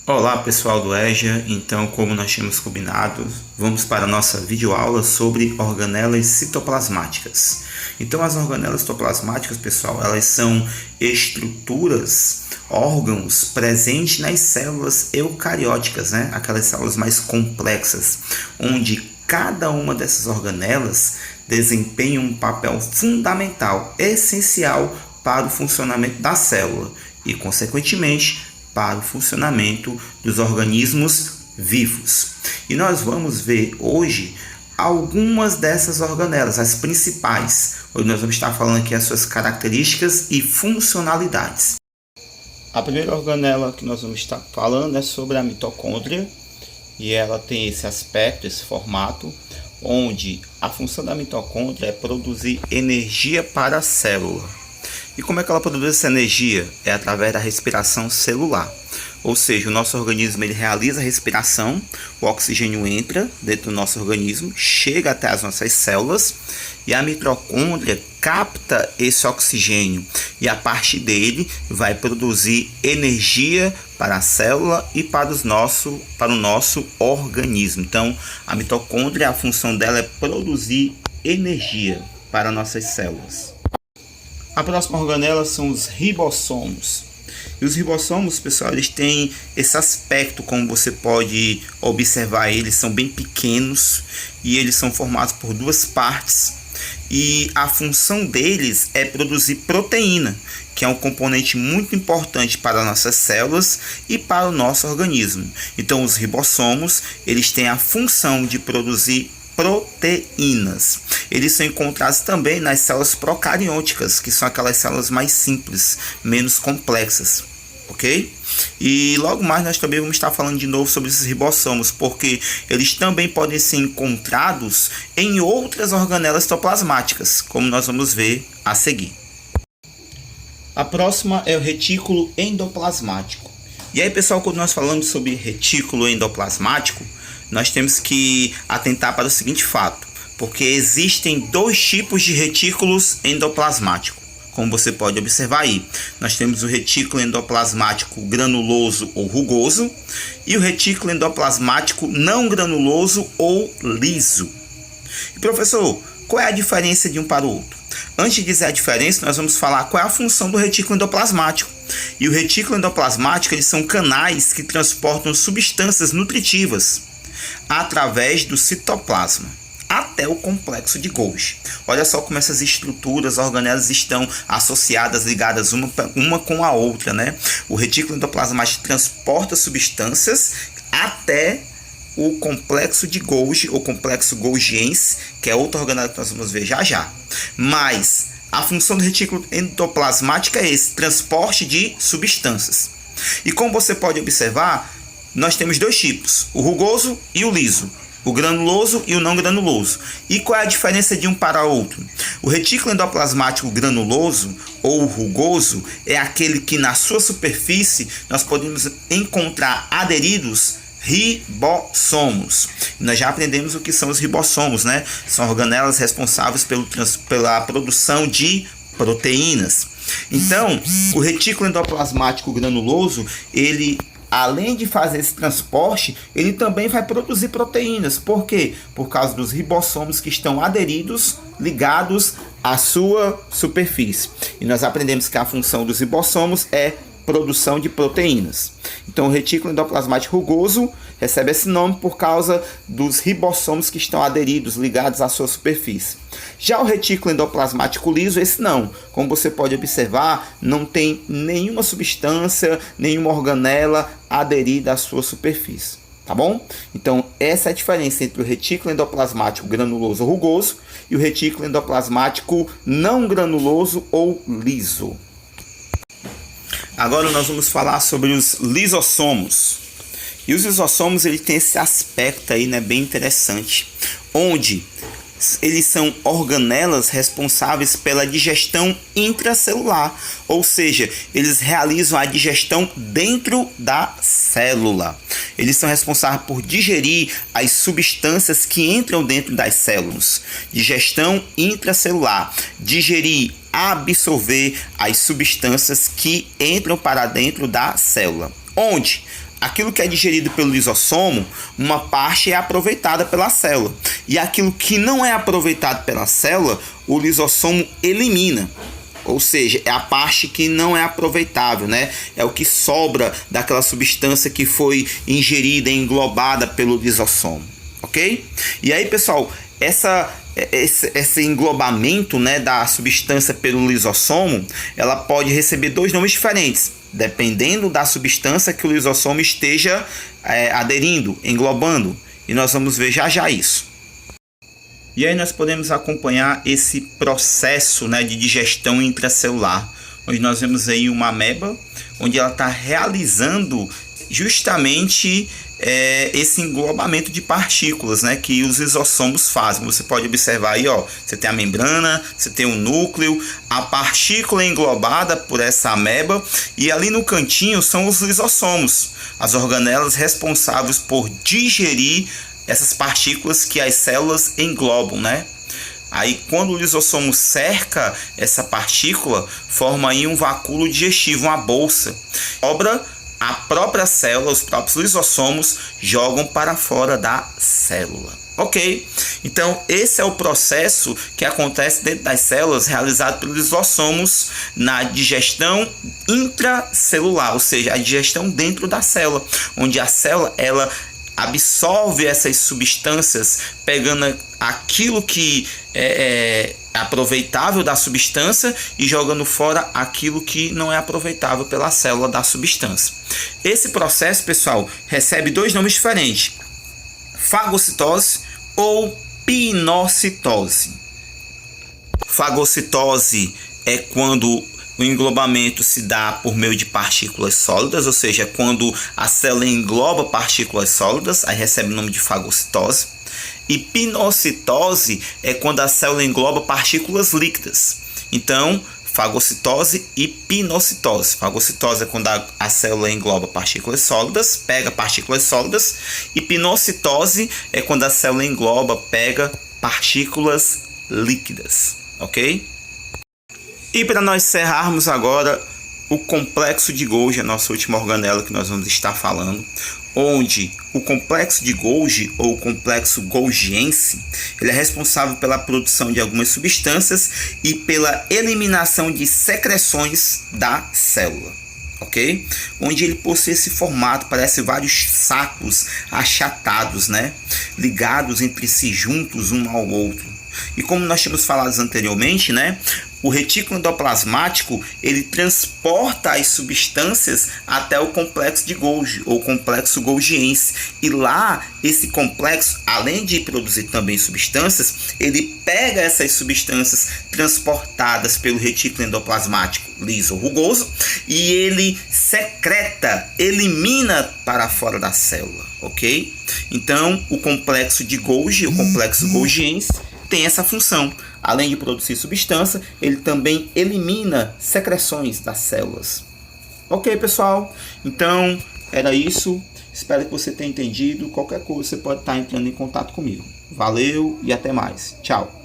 Olá pessoal do EJA, então como nós tínhamos combinado, vamos para a nossa videoaula sobre organelas citoplasmáticas. Então as organelas citoplasmáticas, pessoal, elas são estruturas, órgãos presentes nas células eucarióticas, né? Aquelas células mais complexas, onde cada uma dessas organelas desempenha um papel fundamental, essencial para o funcionamento da célula e, consequentemente, para o funcionamento dos organismos vivos. E nós vamos ver hoje algumas dessas organelas, as principais. Hoje nós vamos estar falando aqui as suas características e funcionalidades. A primeira organela que nós vamos estar falando é sobre a mitocôndria, e ela tem esse aspecto, esse formato, onde a função da mitocôndria é produzir energia para a célula. E como é que ela produz essa energia? É através da respiração celular. Ou seja, o nosso organismo ele realiza a respiração, o oxigênio entra dentro do nosso organismo, chega até as nossas células e a mitocôndria capta esse oxigênio e a partir dele vai produzir energia para a célula e para o nosso organismo. Então, a mitocôndria, a função dela é produzir energia para nossas células. A próxima organela são os ribossomos. E os ribossomos, pessoal, eles têm esse aspecto, como você pode observar, eles são bem pequenos e eles são formados por duas partes. E a função deles é produzir proteína, que é um componente muito importante para nossas células e para o nosso organismo. Então, os ribossomos, eles têm a função de produzir proteínas. Eles são encontrados também nas células procariôticas, que são aquelas células mais simples, menos complexas, ok? E logo mais nós também vamos estar falando de novo sobre esses ribossomos, porque eles também podem ser encontrados em outras organelas citoplasmáticas, como nós vamos ver a seguir. A próxima é o retículo endoplasmático. E aí, pessoal, quando nós falamos sobre retículo endoplasmático, nós temos que atentar para o seguinte fato, porque existem dois tipos de retículos endoplasmáticos, como você pode observar aí. Nós temos o retículo endoplasmático granuloso ou rugoso e o retículo endoplasmático não granuloso ou liso. E, professor, qual é a diferença de um para o outro? Antes de dizer a diferença, nós vamos falar qual é a função do retículo endoplasmático. E o retículo endoplasmático, eles são canais que transportam substâncias nutritivas através do citoplasma até o complexo de Golgi. Olha só como essas estruturas, organelas estão associadas, ligadas uma com a outra, né? O retículo endoplasmático transporta substâncias até o complexo de Golgi, ou complexo golgiense, que é outra organela que nós vamos ver já já. Mas a função do retículo endoplasmático é esse, transporte de substâncias. E como você pode observar, nós temos dois tipos, o rugoso e o liso, o granuloso e o não granuloso. E qual é a diferença de um para outro? O retículo endoplasmático granuloso ou rugoso é aquele que na sua superfície nós podemos encontrar aderidos ribossomos. Nós já aprendemos o que são os ribossomos, né? São organelas responsáveis pela produção de proteínas. Então, o retículo endoplasmático granuloso, ele, além de fazer esse transporte, ele também vai produzir proteínas. Por quê? Por causa dos ribossomos que estão aderidos, ligados à sua superfície. E nós aprendemos que a função dos ribossomos é produção de proteínas. Então, o retículo endoplasmático rugoso recebe esse nome por causa dos ribossomos que estão aderidos, ligados à sua superfície. Já o retículo endoplasmático liso, esse não. Como você pode observar, não tem nenhuma substância, nenhuma organela aderida à sua superfície. Tá bom? Então, essa é a diferença entre o retículo endoplasmático granuloso ou rugoso e o retículo endoplasmático não granuloso ou liso. Agora nós vamos falar sobre os lisossomos. E os lisossomos, ele tem esse aspecto aí, né, bem interessante, onde eles são organelas responsáveis pela digestão intracelular, ou seja, eles realizam a digestão dentro da célula. Eles são responsáveis por digerir as substâncias que entram dentro das células. Digestão intracelular, digerir, absorver as substâncias que entram para dentro da célula. Onde? aquilo que é digerido pelo lisossomo, uma parte é aproveitada pela célula. E aquilo que não é aproveitado pela célula, o lisossomo elimina. Ou seja, é a parte que não é aproveitável, né? É o que sobra daquela substância que foi ingerida, englobada pelo lisossomo, ok? E aí, pessoal, esse englobamento, né, da substância pelo lisossomo, ela pode receber dois nomes diferentes, dependendo da substância que o lisossomo esteja aderindo, englobando. E nós vamos ver já já isso. E aí nós podemos acompanhar esse processo, né, de digestão intracelular, onde nós vemos aí uma ameba, onde ela está realizando justamente esse englobamento de partículas, né, que os lisossomos fazem. Você pode observar aí, ó, você tem a membrana, você tem o núcleo, a partícula englobada por essa ameba, e ali no cantinho são os lisossomos, as organelas responsáveis por digerir essas partículas que as células englobam, né? Aí quando o lisossomo cerca essa partícula, forma aí um vacúolo digestivo, uma bolsa. A própria célula, os próprios lisossomos jogam para fora da célula. Ok? Então esse é o processo que acontece dentro das células, realizado pelos lisossomos na digestão intracelular, ou seja, a digestão dentro da célula, onde a célula ela absorve essas substâncias, pegando aquilo que é aproveitável da substância e jogando fora aquilo que não é aproveitável pela célula da substância. Esse processo, pessoal, recebe dois nomes diferentes: fagocitose ou pinocitose. Fagocitose é quando o englobamento se dá por meio de partículas sólidas, ou seja, quando a célula engloba partículas sólidas, aí recebe o nome de fagocitose. E pinocitose é quando a célula engloba partículas líquidas. Então, fagocitose e pinocitose. Fagocitose é quando a célula engloba partículas sólidas, pega partículas sólidas, e pinocitose é quando a célula engloba, pega partículas líquidas, ok? E para nós encerrarmos agora o complexo de Golgi, a nossa última organela que nós vamos estar falando, onde o complexo de Golgi ou o complexo golgiense, ele é responsável pela produção de algumas substâncias e pela eliminação de secreções da célula, ok? Onde ele possui esse formato, parece vários sacos achatados, né? Ligados entre si, juntos um ao outro. E como nós tínhamos falado anteriormente, né, o retículo endoplasmático ele transporta as substâncias até o complexo de Golgi ou complexo golgiense. E lá esse complexo, além de produzir também substâncias, ele pega essas substâncias transportadas pelo retículo endoplasmático liso ou rugoso e ele secreta, elimina para fora da célula, ok? Então o complexo de Golgi, o complexo golgiense, tem essa função. Além de produzir substância, ele também elimina secreções das células. Ok, pessoal? Então, era isso. Espero que você tenha entendido. Qualquer coisa, você pode estar entrando em contato comigo. Valeu e até mais. Tchau.